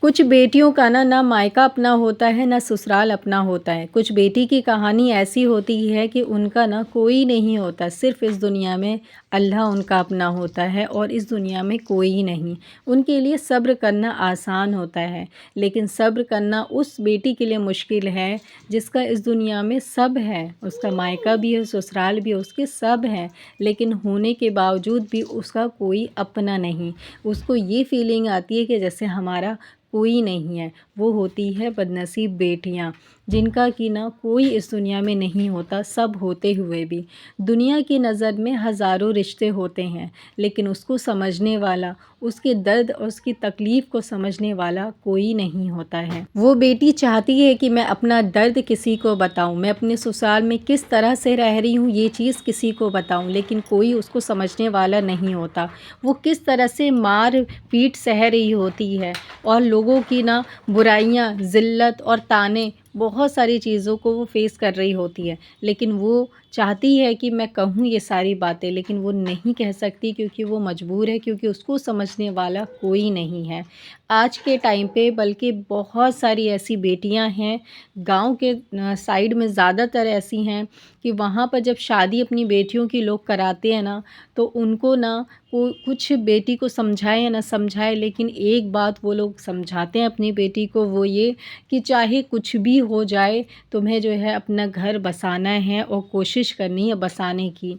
कुछ बेटियों का ना मायका अपना होता है ना ससुराल अपना होता है। कुछ बेटी की कहानी ऐसी होती है कि उनका ना कोई नहीं होता, सिर्फ़ इस दुनिया में अल्लाह उनका अपना होता है और इस दुनिया में कोई नहीं। उनके लिए सब्र करना आसान होता है, लेकिन सब्र करना उस बेटी के लिए मुश्किल है जिसका इस दुनिया में सब है। उसका मायका भी है, ससुराल भी है, उसके सब हैं, लेकिन होने के बावजूद भी उसका कोई अपना नहीं। उसको ये फ़ीलिंग आती है कि जैसे हमारा कोई नहीं है। वो होती है बदनसीब बेटियाँ, जिनका कि ना कोई इस दुनिया में नहीं होता, सब होते हुए भी। दुनिया की नज़र में हज़ारों रिश्ते होते हैं, लेकिन उसको समझने वाला, उसके दर्द और उसकी तकलीफ़ को समझने वाला कोई नहीं होता है। वो बेटी चाहती है कि मैं अपना दर्द किसी को बताऊँ, मैं अपने ससुराल में किस तरह से रह रही हूँ ये चीज़ किसी को बताऊँ, लेकिन कोई उसको समझने वाला नहीं होता। वो किस तरह से मार पीट सह रही होती है और लोगों की ना बुराइयाँ, ज़िल्लत और ताने, बहुत सारी चीज़ों को वो फ़ेस कर रही होती है। लेकिन वो चाहती है कि मैं कहूँ ये सारी बातें, लेकिन वो नहीं कह सकती क्योंकि वो मजबूर है, क्योंकि उसको समझने वाला कोई नहीं है। आज के टाइम पे बल्कि बहुत सारी ऐसी बेटियां हैं, गांव के साइड में ज़्यादातर ऐसी हैं कि वहाँ पर जब शादी अपनी बेटियों की लोग कराते हैं ना, तो उनको ना को कुछ बेटी को समझाए या ना समझाए, लेकिन एक बात वो लोग समझाते हैं अपनी बेटी को, वो ये कि चाहे कुछ भी हो जाए, तुम्हें जो है अपना घर बसाना है और कोशिश करनी है बसाने की।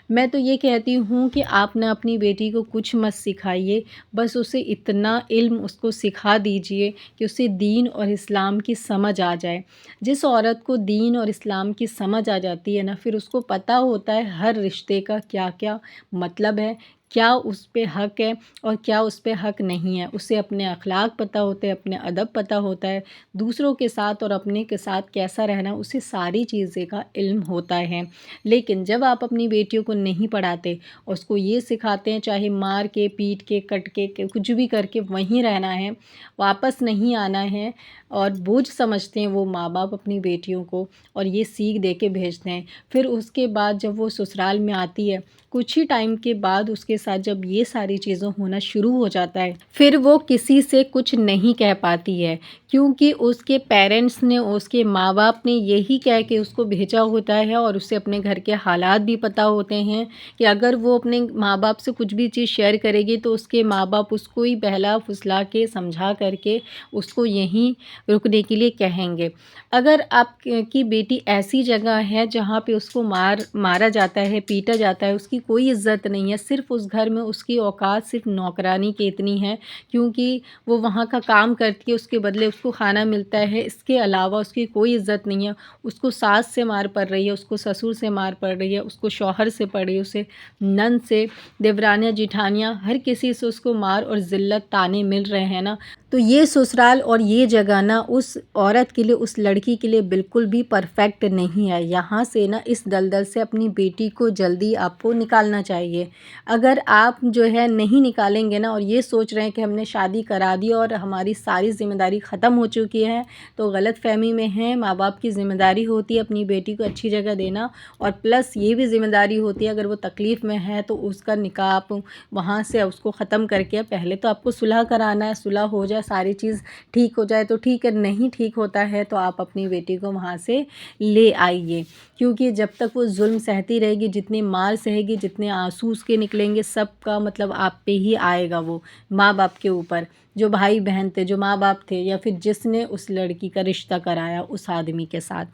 मैं तो ये कहती हूँ कि आप ना अपनी बेटी को कुछ मत सिखाइए, बस उसे इतना इल्म उसको सिखा दीजिए कि उसे दीन और इस्लाम की समझ आ जाए। जिस औरत को दीन और इस्लाम की समझ आ जाती है ना, फिर उसको पता होता है हर रिश्ते का क्या-क्या मतलब है, क्या उस पे हक़ है और क्या उस पे हक़ नहीं है। उसे अपने अखलाक पता होते हैं, अपने अदब पता होता है, दूसरों के साथ और अपने के साथ कैसा रहना, उसे सारी चीज़ें का इल्म होता है। लेकिन जब आप अपनी बेटियों को नहीं पढ़ाते, उसको ये सिखाते हैं चाहे मार के, पीट के, कट के कुछ भी करके वहीं रहना है, वापस नहीं आना है, और बोझ समझते हैं वो माँ-बाप अपनी बेटियों को और ये सीख दे के भेजते हैं। फिर उसके बाद जब वो ससुराल में आती है, कुछ ही टाइम के बाद उसके साथ जब ये सारी चीज़ें होना शुरू हो जाता है, फिर वो किसी से कुछ नहीं कह पाती है, क्योंकि उसके पेरेंट्स ने, उसके माँ-बाप ने यही कह के उसको भेजा होता है और उसे अपने घर के हालात भी पता होते हैं कि अगर वो अपने माँ-बाप से कुछ भी चीज़ शेयर करेगी तो उसके माँ-बाप उसको ही बहला-फुसला के समझा करके उसको यहीं रुकने के लिए कहेंगे। अगर की बेटी ऐसी जगह है जहाँ पे उसको मारा जाता है, पीटा जाता है, उसकी कोई इज़्ज़त नहीं है, सिर्फ़ उस घर में उसकी औकात सिर्फ़ नौकरानी की इतनी है, क्योंकि वो वहाँ का काम करती है, उसके बदले उसको खाना मिलता है, इसके अलावा उसकी कोई इज़्ज़त नहीं है। उसको सास से मार पड़ रही है, उसको ससुर से मार पड़ रही है, उसको शौहर से पड़ रही है, उसे नंद से, देवरानियाँ, जेठानियाँ, हर किसी से उसको मार और ज़िल्लत ताने मिल रहे हैं ना, तो ये ससुराल और ये जगह ना उस औरत के लिए, उस लड़की के लिए बिल्कुल भी परफेक्ट नहीं है। यहाँ से ना इस दलदल से अपनी बेटी को जल्दी आपको निकालना चाहिए। अगर आप जो है नहीं निकालेंगे ना और ये सोच रहे हैं कि हमने शादी करा दी और हमारी सारी ज़िम्मेदारी ख़त्म हो चुकी है, तो गलतफ़हमी में हैं। माँ-बाप की ज़िम्मेदारी होती है अपनी बेटी को अच्छी जगह देना, और प्लस ये भी ज़िम्मेदारी होती है अगर वो तकलीफ़ में है तो उसका निकाह आप वहाँ से उसको ख़त्म करके, पहले तो आपको सुलह कराना है, सुलह हो जाए, सारी चीज़ ठीक हो जाए तो ठीक है, नहीं ठीक होता है तो आप अपनी बेटी को वहाँ से ले आइए, क्योंकि जब तक वो जुल्म सहती रहेगी, जितनी मार सहेगी, जितने आंसू उसके निकलेंगे, सब का मतलब आप पे ही आएगा, वो माँ बाप के ऊपर, जो भाई बहन थे, जो माँ बाप थे, या फिर जिसने उस लड़की का रिश्ता कराया उस आदमी के साथ।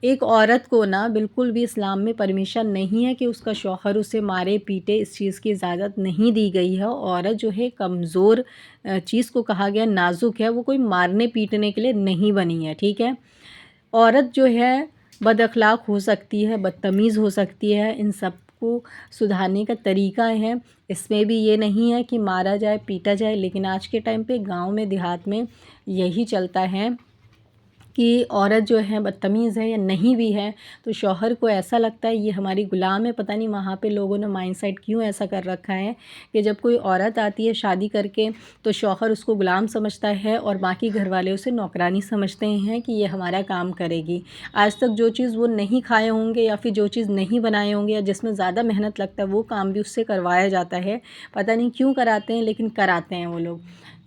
एक औरत को ना बिल्कुल भी इस्लाम में परमिशन नहीं है कि उसका शौहर उसे मारे पीटे, इस चीज़ की इजाज़त नहीं दी गई है। औरत जो है कमज़ोर चीज़ को कहा गया, नाज़ुक है, वो कोई मारने पीटने के लिए नहीं बनी है, ठीक है। औरत जो है बदअखलाक हो सकती है, बदतमीज़ हो सकती है, इन सब को सुधारने का तरीका है। इसमें भी ये नहीं है कि मारा जाए, पीटा जाए, लेकिन आज के टाइम पे गाँव में, देहात में यही चलता है कि औरत जो है बदतमीज़ है या नहीं भी है, तो शौहर को ऐसा लगता है ये हमारी ग़ुलाम है। पता नहीं वहाँ पे लोगों ने माइंडसेट क्यों ऐसा कर रखा है कि जब कोई औरत आती है शादी करके, तो शौहर उसको ग़ुलाम समझता है और बाकी घरवाले उसे नौकरानी समझते हैं कि ये हमारा काम करेगी। आज तक जो चीज़ वो नहीं खाए होंगे या फिर जो चीज़ नहीं बनाए होंगे या जिसमें ज़्यादा मेहनत लगता है, वो काम भी उससे करवाया जाता है। पता नहीं क्यों कराते हैं, लेकिन कराते हैं वो लोग।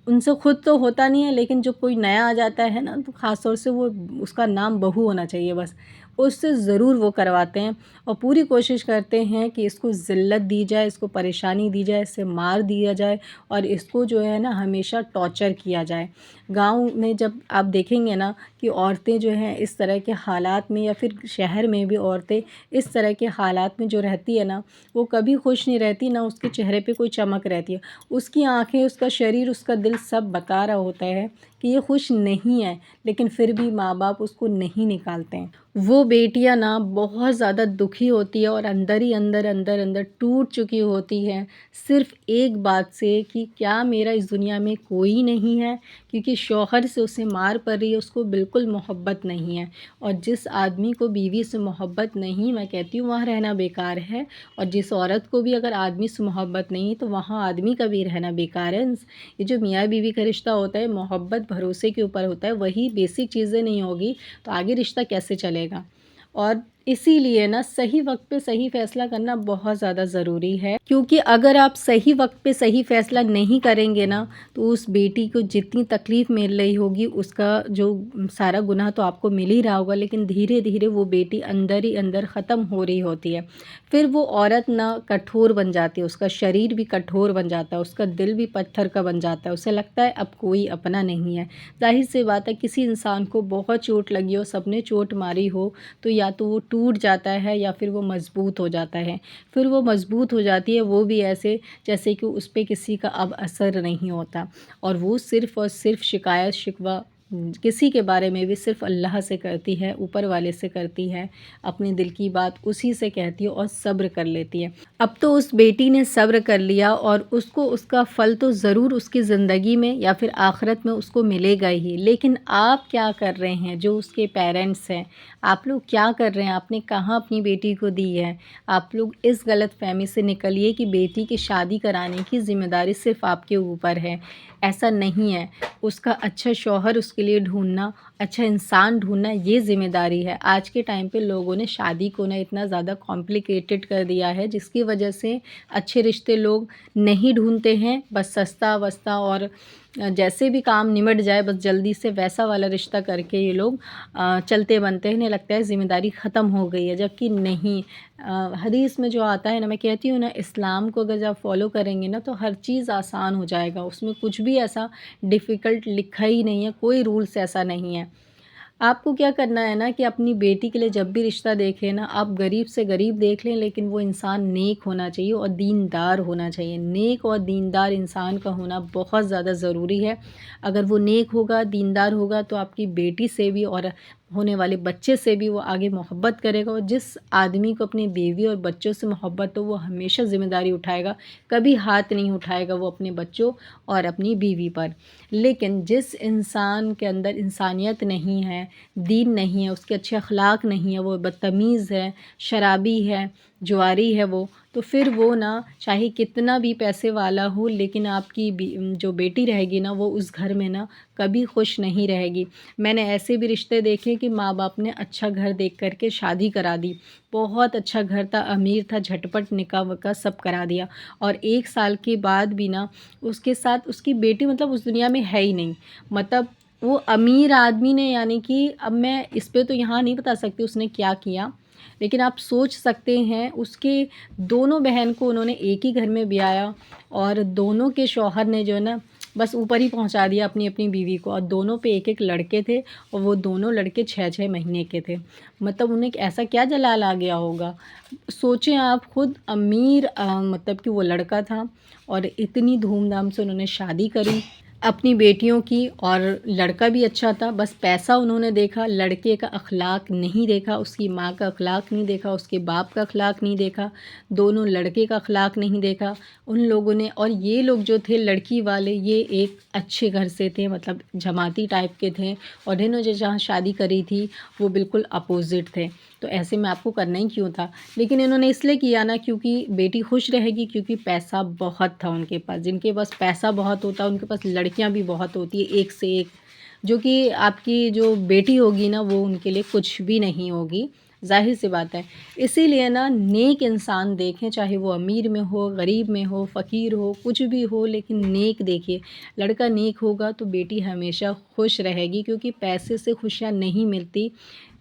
उनसे खुद तो होता नहीं है, लेकिन जो कोई नया आ जाता है ना, तो ख़ास तौर से वो उसका नाम बहू होना चाहिए बस, उससे ज़रूर वो करवाते हैं और पूरी कोशिश करते हैं कि इसको ज़िल्लत दी जाए, इसको परेशानी दी जाए, इसे मार दिया जाए और इसको जो है ना हमेशा टॉर्चर किया जाए। गाँव में जब आप देखेंगे ना कि औरतें जो हैं इस तरह के हालात में, या फिर शहर में भी औरतें इस तरह के हालात में जो रहती है ना, वो कभी खुश नहीं रहती, ना उसके चेहरे पे कोई चमक रहती है। उसकी आँखें, उसका शरीर, उसका दिल सब बता रहा होता है कि ये खुश नहीं है, लेकिन फिर भी माँ-बाप उसको नहीं निकालते हैं। वो बेटियाँ ना बहुत ज़्यादा दुखी होती है और अंदर ही अंदर टूट चुकी होती है, सिर्फ़ एक बात से कि क्या मेरा इस दुनिया में कोई नहीं है? क्योंकि शौहर से उसे मार पड़ रही है, उसको बिल्कुल मोहब्बत नहीं है। और जिस आदमी को बीवी से मोहब्बत नहीं, मैं कहती हूँ वहाँ रहना बेकार है। और जिस औरत को भी अगर आदमी से मोहब्बत नहीं, तो वहाँ आदमी का भी रहना बेकार है। ये जो मियाँ बीवी का रिश्ता होता है, मोहब्बत भरोसे के ऊपर होता है, वही बेसिक चीज़ें नहीं होगी तो आगे रिश्ता कैसे चलेगा। और इसीलिए ना सही वक्त पे सही फ़ैसला करना बहुत ज़्यादा ज़रूरी है, क्योंकि अगर आप सही वक्त पे सही फ़ैसला नहीं करेंगे ना, तो उस बेटी को जितनी तकलीफ़ मिल रही होगी, उसका जो सारा गुनाह तो आपको मिल ही रहा होगा, लेकिन धीरे धीरे वो बेटी अंदर ही अंदर ख़त्म हो रही होती है। फिर वो औरत ना कठोर बन जाती है, उसका शरीर भी कठोर बन जाता है, उसका दिल भी पत्थर का बन जाता है, उसे लगता है अब कोई अपना नहीं है। जाहिर सी बात है, किसी इंसान को बहुत चोट लगी हो, सबने चोट मारी हो, तो या तो वो टूट जाता है या फिर वो मज़बूत हो जाता है। फिर वो मज़बूत हो जाती है, वो भी ऐसे जैसे कि उस पे किसी का अब असर नहीं होता, और वो सिर्फ़ और सिर्फ़ शिकायत शिकवा किसी के बारे में भी सिर्फ़ अल्लाह से करती है, ऊपर वाले से करती है, अपने दिल की बात उसी से कहती है और सब्र कर लेती है। अब तो उस बेटी ने सब्र कर लिया और उसको उसका फल तो ज़रूर उसकी ज़िंदगी में या फिर आखिरत में उसको मिलेगा ही। लेकिन आप क्या कर रहे हैं, जो उसके पेरेंट्स हैं, आप लोग क्या कर रहे हैं? आपने कहाँ अपनी बेटी को दी है? आप लोग इस गलतफ़हमी से निकलिए कि बेटी की शादी कराने की ज़िम्मेदारी सिर्फ़ आपके ऊपर है। ऐसा नहीं है। उसका अच्छा शौहर उसके लिए ढूँढना, अच्छा इंसान ढूँढना, ये ज़िम्मेदारी है। आज के टाइम पे लोगों ने शादी को ना इतना ज़्यादा कॉम्प्लिकेटेड कर दिया है, जिसकी वजह से अच्छे रिश्ते लोग नहीं ढूँढते हैं। बस सस्ता-वस्ता और जैसे भी काम निमट जाए बस जल्दी से वैसा वाला रिश्ता करके ये लोग चलते बनते हैं। इन्हें लगता है ज़िम्मेदारी ख़त्म हो गई है, जबकि नहीं। हदीस में जो आता है ना, मैं कहती हूँ ना, इस्लाम को अगर जब फ़ॉलो करेंगे ना, तो हर चीज़ आसान हो जाएगा। उसमें कुछ भी ऐसा डिफ़िकल्ट लिखा ही नहीं है, कोई रूल्स ऐसा नहीं है। आपको क्या करना है ना कि अपनी बेटी के लिए जब भी रिश्ता देखें ना, आप गरीब से गरीब देख लें, लेकिन वो इंसान नेक होना चाहिए और दीनदार होना चाहिए। नेक और दीनदार इंसान का होना बहुत ज़्यादा ज़रूरी है। अगर वो नेक होगा, दीनदार होगा, तो आपकी बेटी से भी और होने वाले बच्चे से भी वो आगे मोहब्बत करेगा। और जिस आदमी को अपनी बीवी और बच्चों से मोहब्बत हो, वो हमेशा ज़िम्मेदारी उठाएगा, कभी हाथ नहीं उठाएगा वो अपने बच्चों और अपनी बीवी पर। लेकिन जिस इंसान के अंदर इंसानियत नहीं है, दीन नहीं है, उसके अच्छे अखलाक नहीं है, वो बदतमीज़ है, शराबी है, जुआरी है वो, तो फिर वो ना चाहे कितना भी पैसे वाला हो, लेकिन आपकी जो बेटी रहेगी ना, वो उस घर में ना कभी खुश नहीं रहेगी। मैंने ऐसे भी रिश्ते देखे कि माँ बाप ने अच्छा घर देख कर के शादी करा दी। बहुत अच्छा घर था, अमीर था, झटपट निकाह वकाह सब करा दिया, और 1 साल के बाद भी ना उसके साथ उसकी बेटी मतलब उस दुनिया में है ही नहीं। मतलब वो अमीर आदमी ने, यानी कि अब मैं इस पे तो यहाँ नहीं बता सकती उसने क्या किया, लेकिन आप सोच सकते हैं उसके दोनों बहन को उन्होंने एक ही घर में ब्याया, और दोनों के शौहर ने जो है ना बस ऊपर ही पहुंचा दिया अपनी अपनी बीवी को, और दोनों पे एक एक लड़के थे, और वो दोनों लड़के 6-6 महीने के थे। मतलब उन्हें ऐसा क्या जलाल आ गया होगा। सोचें आप खुद, अमीर मतलब कि वो लड़का था, और इतनी धूमधाम से उन्होंने शादी करी अपनी बेटियों की, और लड़का भी अच्छा था, बस पैसा उन्होंने देखा, लड़के का अखलाक नहीं देखा, उसकी माँ का अखलाक नहीं देखा, उसके बाप का अखलाक नहीं देखा, दोनों लड़के का अखलाक नहीं देखा उन लोगों ने। और ये लोग जो थे लड़की वाले, ये एक अच्छे घर से थे, मतलब जमाती टाइप के थे, और इन्होंने जो जहाँ शादी करी थी वो बिल्कुल अपोज़िट थे। तो ऐसे में आपको करना ही क्यों था। लेकिन इन्होंने इसलिए किया ना क्योंकि बेटी खुश रहेगी, क्योंकि पैसा बहुत था उनके पास। जिनके पास पैसा बहुत होता है उनके पास लड़कियां भी बहुत होती है, एक से एक, जो कि आपकी जो बेटी होगी ना वो उनके लिए कुछ भी नहीं होगी। ज़ाहिर सी बात है। इसीलिए ना नेक इंसान देखें, चाहे वो अमीर में हो, गरीब में हो, फ़कीर हो, कुछ भी हो, लेकिन नेक देखिए। लड़का नेक होगा तो बेटी हमेशा खुश रहेगी, क्योंकि पैसे से खुशियाँ नहीं मिलती।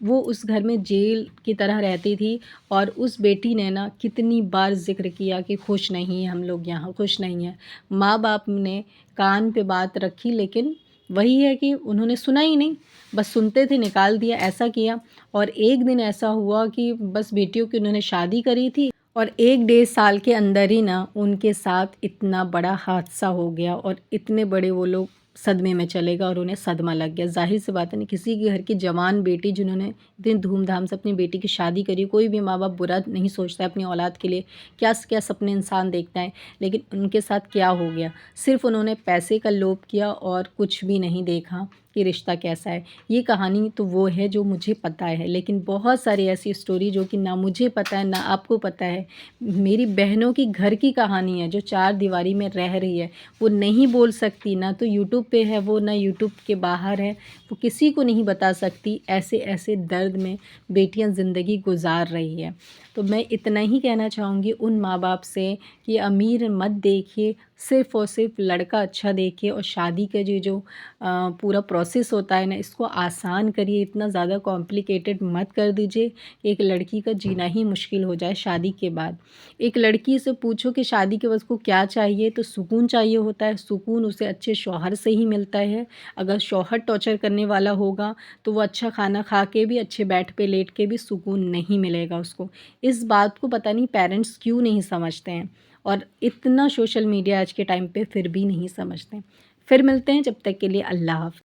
वो उस घर में जेल की तरह रहती थी और उस बेटी ने ना कितनी बार ज़िक्र किया कि खुश नहीं हैं हम लोग यहाँ, खुश नहीं हैं। माँ-बाप ने कान पे बात रखी, लेकिन वही है कि उन्होंने सुना ही नहीं, बस सुनते थे, निकाल दिया, ऐसा किया। और एक दिन ऐसा हुआ कि बस बेटियों की उन्होंने शादी करी थी और 1 डेढ़ साल के अंदर ही ना उनके साथ इतना बड़ा हादसा हो गया और इतने बड़े वो लोग सदमे में चले गए और उन्हें सदमा लग गया। ज़ाहिर सी बात है ना, किसी के घर की जवान बेटी जिन्होंने इतनी धूमधाम से अपनी बेटी की शादी करी, कोई भी माँ-बाप बुरा नहीं सोचता है अपनी औलाद के लिए, क्या सपने इंसान देखता है। लेकिन उनके साथ क्या हो गया, सिर्फ़ उन्होंने पैसे का लोभ किया और कुछ भी नहीं देखा कि रिश्ता कैसा है। ये कहानी तो वो है जो मुझे पता है, लेकिन बहुत सारी ऐसी स्टोरी जो कि ना मुझे पता है, ना आपको पता है। मेरी बहनों की घर की कहानी है जो चार दीवारी में रह रही है। वो नहीं बोल सकती, ना तो यूट्यूब पे है वो, ना यूट्यूब के बाहर है। वो किसी को नहीं बता सकती, ऐसे-ऐसे दर्द में बेटियाँ ज़िंदगी गुज़ार रही है। तो मैं इतना ही कहना चाहूँगी उन माँ-बाप से कि अमीर मत देखिए, सिर्फ़ और सिर्फ़ लड़का अच्छा देखिए और शादी का जो पूरा प्रोसेस होता है ना, इसको आसान करिए, इतना ज़्यादा कॉम्प्लिकेटेड मत कर दीजिए कि एक लड़की का जीना ही मुश्किल हो जाए शादी के बाद। एक लड़की से पूछो कि शादी के बाद उसको क्या चाहिए, तो सुकून चाहिए होता है। सुकून उसे अच्छे शौहर से ही मिलता है। अगर शौहर टॉर्चर करने वाला होगा तो वो अच्छा खाना खा के भी, अच्छे बेड पे लेट के भी सुकून नहीं मिलेगा उसको। इस बात को पता नहीं पेरेंट्स क्यों नहीं समझते हैं और इतना सोशल मीडिया आज के टाइम पे फिर भी नहीं समझते हैं। फिर मिलते हैं, जब तक के लिए अल्लाह हाफ़िज़।